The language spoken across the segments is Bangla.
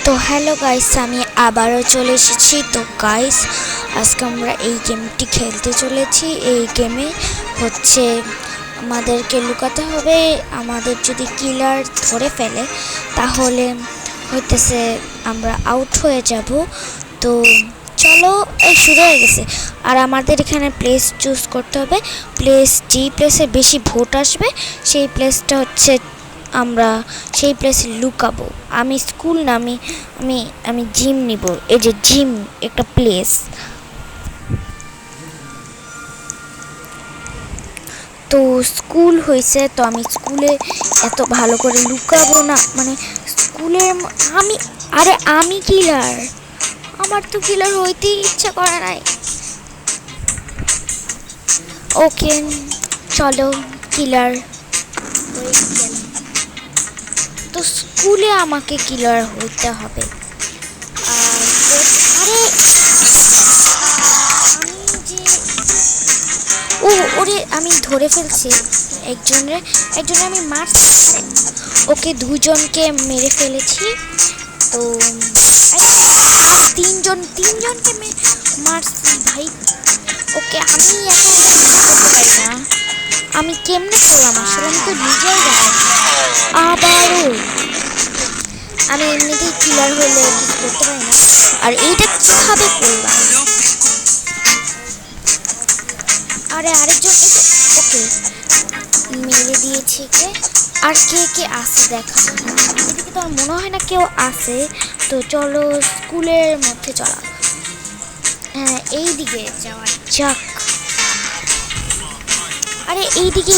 তো হ্যালো গাইস, আমি আবারও চলে এসেছি। তো গাইস, আজকে আমরা এই গেমটি খেলতে চলেছি। এই গেমে হচ্ছে আমাদেরকে লুকাতে হবে। আমাদের যদি কিলার ধরে ফেলে তাহলে হইতেছে আমরা আউট হয়ে যাব। তো চলো, এই শুরু হয়ে গেছে। আর আমাদের এখানে প্লেস চুজ করতে হবে। যেই প্লেসে বেশি ভোট আসবে সেই প্লেসটা হচ্ছে আমরা সেই প্লেসে লুকাবো। আমি স্কুল না, আমি আমি আমি জিম নিব। এই যে জিম একটা প্লেস। তো স্কুল হয়েছে, তো আমি স্কুলে এত ভালো করে লুকাবো না। মানে স্কুলের আমি কিলার, আমার তো কিলার হইতেই ইচ্ছা করে নাই। ওকে, চলো কিলার হয়ে গেলাম। তো স্কুলে আমাকে কিলার হইতে হবে। আরে ওরে আমি ধরে ফেলছি একজনে আমি মারছি। ওকে, দুজনকে মেরে ফেলেছি। তো আর তিনজনকে মারছি ভাই। ওকে, আমি এখন করতে পারি না। আমি কেমনে করলাম আসলে, আমি তো নিজেই জানি। আবারও আমি এমনিতেই কিলার হলে কিছু করতে পারি না। আর এইটা কিভাবে করলাম? আরে আরেকজন ওকে মেরে দিয়েছে। আর কে কে আসে দেখা, এদিকে তো আর মনে হয় না কেউ আসে। তো চলো স্কুলের মধ্যে চলা। হ্যাঁ, এই দিকে যাওয়া যাক। আরে এইদিকে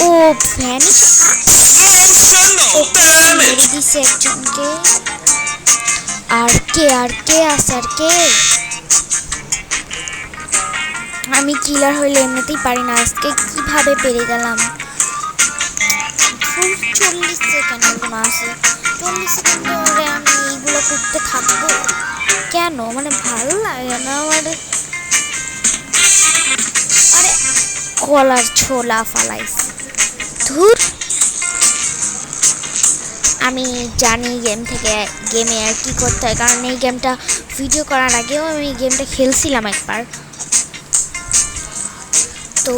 ও ভ্যানিশ মেরে দিছে একজনকে। আর কে আছে? আমি কিলার হইলে এমনিতেই পারি না, আজকে কিভাবে পেরে গেলাম। 40 সেকেন্ড আছে, 40 সেকেন্ড ধরে আমি এইগুলো করতে থাকবো কেন? মানে ভালো লাগে না আমার। আরে কলার ছোলা ফালাইছে, ধুর। আমি জানি গেমে আর কি করতে হয়, কারণ এই গেমটা ভিডিও করার আগেও আমি গেমটা খেলছিলাম একবার। তো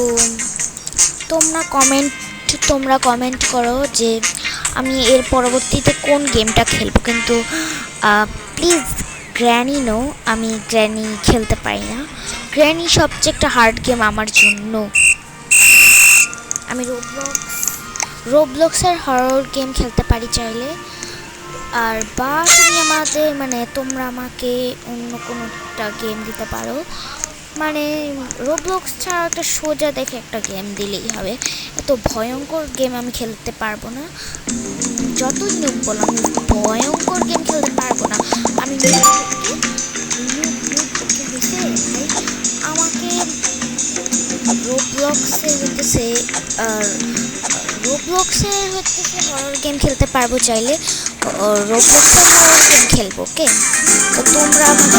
তোমরা কমেন্ট করো যে আমি এর পরবর্তীতে কোন গেমটা খেলবো। কিন্তু প্লিজ গ্র্যানি নো, আমি গ্র্যানি খেলতে পারি না। গ্র্যানি সবচেয়ে একটা হার্ড গেম আমার জন্য। আমি রোবলক্সের হরর গেম খেলতে পারি চাইলে। আর বা তোমরা আমাকে অন্য কোনো একটা গেম দিতে পারো। মানে রোবলক্স ছাড়া একটা সোজা দেখে একটা গেম দিলেই হবে। এত ভয়ঙ্কর গেম আমি খেলতে পারবো না। যতই নিয়ম বললাম, আমি ভয়ঙ্কর গেম খেলতে পারবো না। আমি আমাকে রোবলক্সের হচ্ছে হরর গেম খেলতে পারবো চাইলে। রোবলক্সের হরর গেম খেলবো। ওকে, তো তোমরা আমাকে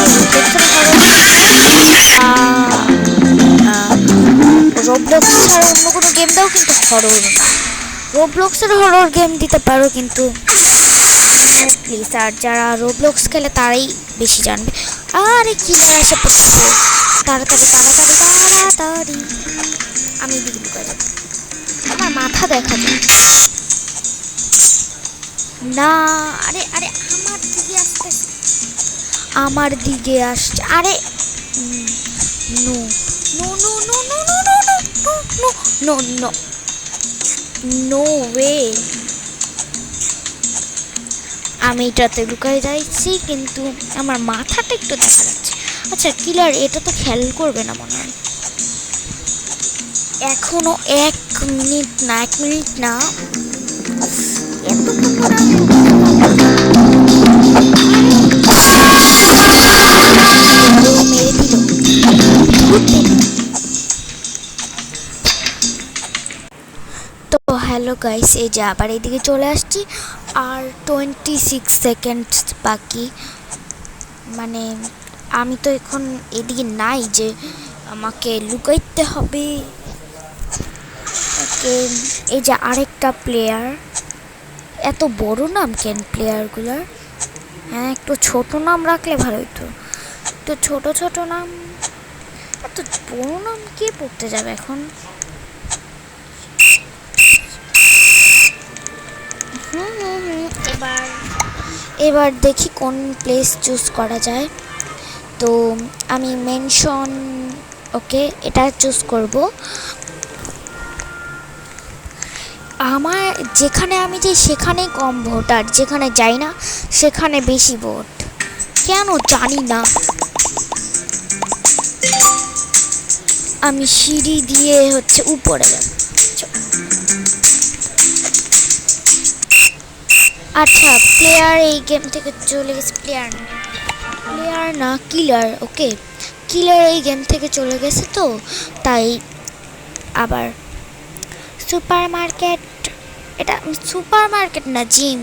রোবলক্স ছাড়া অন্য কোনো গেম দাও, কিন্তু হরর না। রোবলক্সের হরর গেম দিতে পারো কিন্তু প্লিজ। আর যারা রোবলক্স খেলে তারাই বেশি জানবে। আরে কিলার এসে পড়ছে, তাড়াতাড়ি তাড়াতাড়ি তাড়াতাড়ি। আমি দিকে লুকা যাব, আমার মাথা দেখা যায় না। আরে আরে আমার দিকে আসছে। আরে no no no no no no no no no no no way. আমি এটাতে লুকাই যাচ্ছি, কিন্তু আমার মাথাটা একটু দেখা যাচ্ছে। আচ্ছা, কিলার এটা তো খেয়াল করবে না মনে হয়। এখনো 1 মিনিট না, মেরে দিল। তো হ্যালো গাইস, এই যে আবার এইদিকে চলে আসছি। আর 26 সেকেন্ড বাকি। মানে আমি তো এখন এদিকে নাই যে আমাকে লুকাইতে হবে। আমাকে এই যে আরেকটা প্লেয়ার, এত বড় নাম কেন প্লেয়ারগুলোর? হ্যাঁ, একটু ছোট নাম রাখলে ভালো হতো। তো ছোট ছোট নাম, এত বড় নাম কে পড়তে যাবে এখন? এবার এবার দেখি কোন প্লেস চুজ করা যায়। তো আমি মেনশন, ওকে, এটা চুজ করব। আমার যেখানে আমি যাই সেখানেই কম ভোট, আর যেখানে যাই না সেখানে বেশি ভোট, কেন জানি না। আমি সিঁড়ি দিয়ে উপরে যাব। আচ্ছা, প্লেয়ার এই গেম থেকে চলে গেছে। প্লেয়ার না, কিলার। ওকে, কিলার এই গেম থেকে চলে গেছে, তো তাই আবার সুপার মার্কেট, এটা সুপার মার্কেট না, জিম।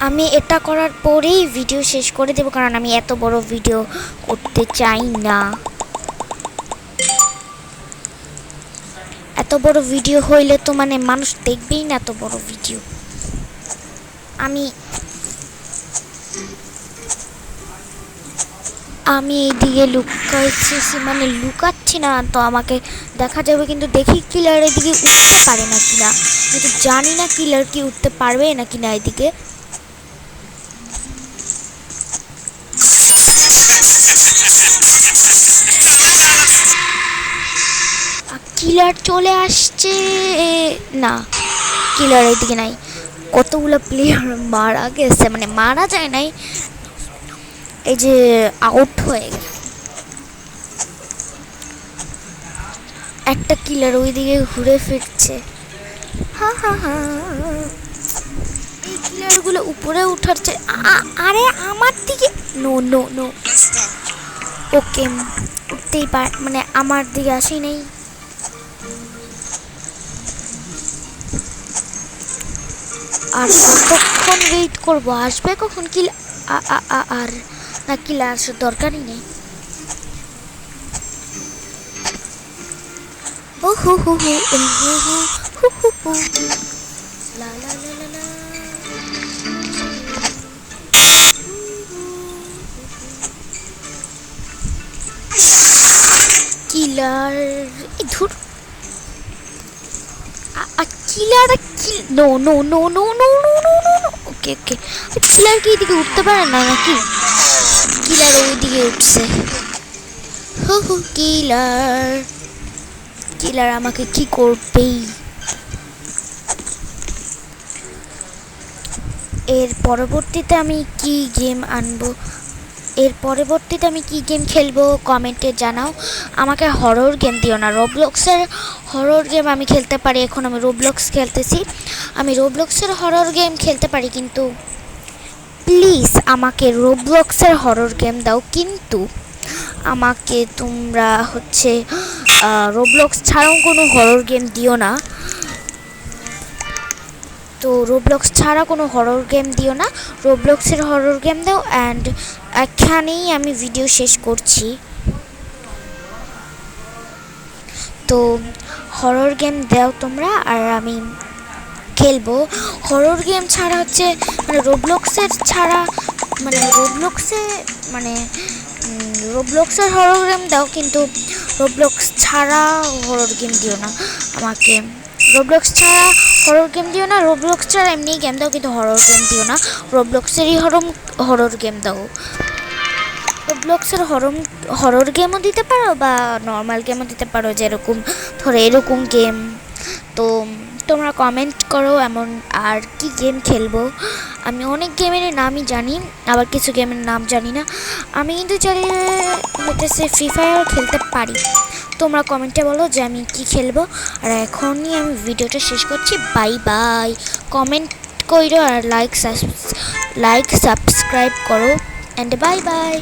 আমি এটা করার পরেই ভিডিও শেষ করে দেব, কারণ আমি এত বড় ভিডিও করতে চাই না। এত বড় ভিডিও হইলে তো মানে মানুষ দেখবেই না এত বড় ভিডিও। আমি এইদিকে লুকাচ্ছি, মানে লুকাচ্ছি না তো আমাকে দেখা যাবে, কিন্তু দেখি কিলার এদিকে উঠতে পারে না কিনা, কিন্তু জানি না কিলার কি উঠতে পারবে না কিনা এদিকে। কিলার চলে আসছে না, কিলার এদিকে নাই। কতগুলো প্লেয়ার মারা গেছে, মানে মারা যায় নাই, এই যে আউট হয়ে গেছে। একটা কিলার ওইদিকে ঘুরে ফিরছে। হা হা হা, এই কিলারগুলো উপরে উঠাচ্ছে। আরে আমার দিকে, নো নো নো, ওকে উঠতেই পার, মানে আমার দিকে আসি নেই। আর কতক্ষণ ওয়েট করবো, আসবে কখন কিল? আর না, কিলার আসার দরকারই নেই। ও হু হু হু হু হু হু হু হু, লা লা লা লা লা। কিলার ধুর, killer no no no no no no no no, okay okay. Killer কি এদিকে উঠতে পারে না নাকি? কিলার ওইদিকে উঠছে। হু হু, কিলার কিলার আমাকে কি করবেই। এর পরবর্তীতে আমি কি গেম আনবো, এর পরবর্তীতে আমি কি গেম খেলবো কমেন্টে জানাও। আমাকে হরর গেম দিও না, রোবলক্সের হরর গেম আমি খেলতে পারি। এখন আমি রোবলক্স খেলতেছি, আমি রোবলক্সের হরর গেম খেলতে পারি, কিন্তু প্লিজ আমাকে রোবলক্সের হরর গেম দাও। কিন্তু আমাকে তোমরা রোবলক্স ছাড়াও কোনো হরর গেম দিও না। তো রোবলক্স ছাড়া কোনো হরর গেম দিও না, রোবলক্সের হরর গেম দাও। অ্যান্ড এখানেই আমি ভিডিও শেষ করছি। তো হরর গেম দাও তোমরা, আর আমি খেলবো। হরর গেম ছাড়া মানে রোবলক্সের ছাড়া, মানে রোবলক্সের হরর গেম দাও, কিন্তু রোবলক্স ছাড়া হরর গেম দিও না আমাকে। রোবলক্স ছাড়া হরর গেম দিও না, রোবলক্স ছাড়া এমনি গেম দাও, কিন্তু হরর গেম দিও না। রোবলক্সেরই হরর গেম দাও। রোবলক্সের হরর গেমও দিতে পারো বা নর্মাল গেমও দিতে পারো, যেরকম ধরো এরকম গেম। তো তোমরা কমেন্ট করো এমন আর কি গেম খেলবো। আমি অনেক গেমের নামই জানি, আবার কিছু গেমের নাম জানি না। আমি কিন্তু চাইলে ফ্রি ফায়ার খেলতে পারি। তোমরা কমেন্টে বলো যে আমি কি খেলবো। আর এখনই আমি ভিডিওটা শেষ করছি। Bye bye. কমেন্ট করো আর লাইক সাবস্ক্রাইব করো। And bye bye.